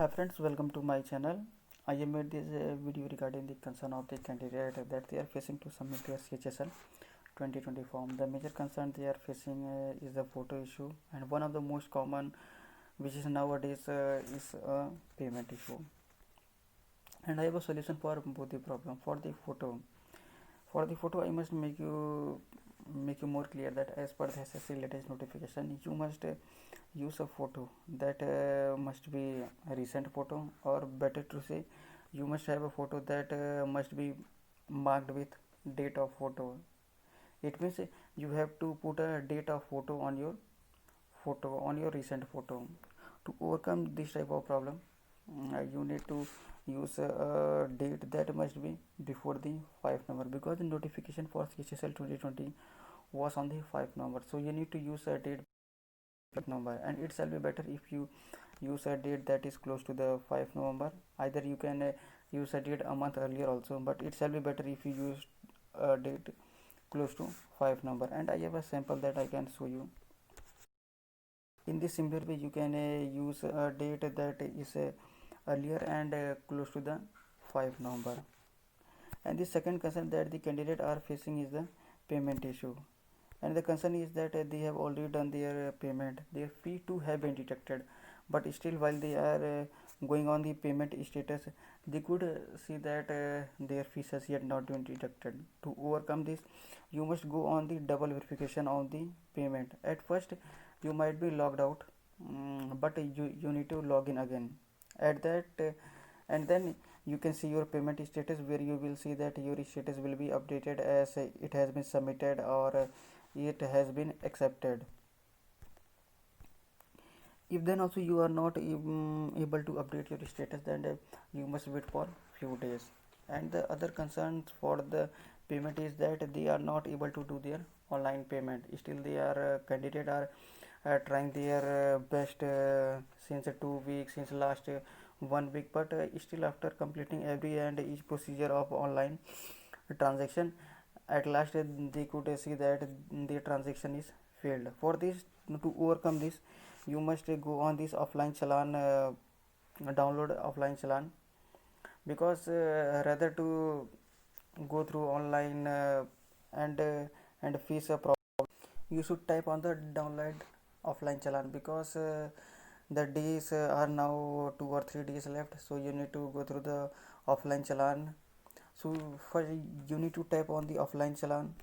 Hi friends, welcome to my channel. I have made this video regarding the concern of the candidate that they are facing to submit their CHSL 2020 form. The major concern they are facing is the photo issue, and one of the most common which is nowadays is a payment issue. And I have a solution for both the problem. For the photo I must make you more clear that as per the SSC latest notification, you must use a photo that must be a recent photo, or better to say, you must have a photo that must be marked with date of photo. It means you have to put a date of photo on your recent photo. To overcome this type of problem, you need to use a date that must be before the 5 number, because the notification for CHSL 2020 was on the 5 number, so you need to use a date number, and it shall be better if you use a date that is close to the 5 November. Either you can use a date a month earlier also, but it shall be better if you use a date close to 5 number. And I have a sample that I can show you. In this similar way, you can use a date that is earlier and close to the 5 November. And the second concern that the candidate are facing is the payment issue, and the concern is that they have already done their payment, their fee too have been deducted, but still while they are going on the payment status, they could see that their fees has yet not been deducted. To overcome this, you must go on the double verification of the payment. At first you might be logged out, but you need to log in again at that and then you can see your payment status, where you will see that your status will be updated as it has been submitted, or it has been accepted. If then also you are not able to update your status, then you must wait for few days. And the other concerns for the payment is that they are not able to do their online payment. Still they are candidate are trying their best since 2 weeks, since last 1 week, but still after completing every and each procedure of online transaction, at last they could see that the transaction is failed. For this, to overcome this, you must go on this offline challan, download offline challan, because rather to go through online and face a problem, you should type on the download offline challan, because the days are now 2 or 3 days left, so you need to go through the offline challan. So for you need to type on the offline challan,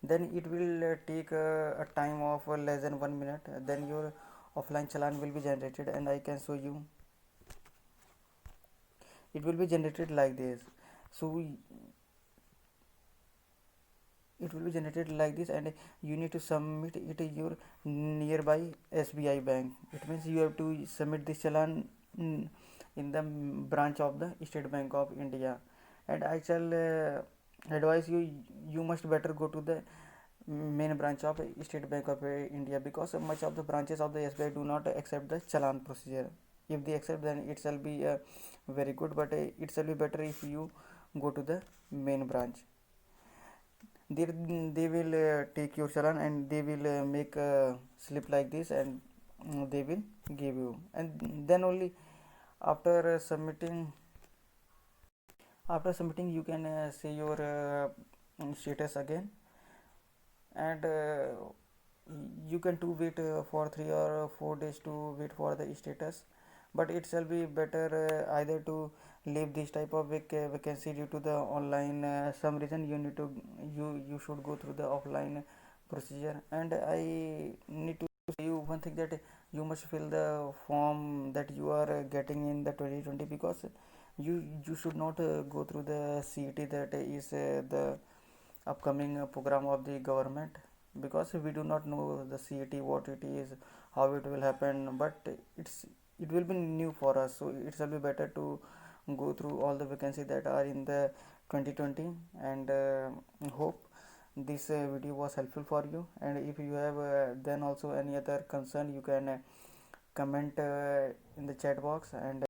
then it will take a time of less than 1 minute, then your offline challan will be generated, and I can show you. It will be generated like this. So it will be generated like this, and you need to submit it in your nearby SBI bank. It means you have to submit this challan in the branch of the State Bank of India. And I shall advise you, you must better go to the main branch of State Bank of India, because much of the branches of the SBI do not accept the challan procedure. If they accept, then it shall be very good, but it shall be better if you go to the main branch. They will take your challan, and they will make a slip like this, and they will give you, and then only after submitting you can see your status again. And you can to wait for 3 or 4 days to wait for the status, but it shall be better either to leave this type of vacancy due to the online some reason. You need to you should go through the offline procedure. And I need to say you one thing, that you must fill the form that you are getting in the 2020, because you should not go through the CET, that is the upcoming program of the government, because we do not know the CET, what it is, how it will happen, but it will be new for us, so it shall be better to go through all the vacancies that are in the 2020. And hope this video was helpful for you, and if you have then also any other concern, you can comment in the chat box, and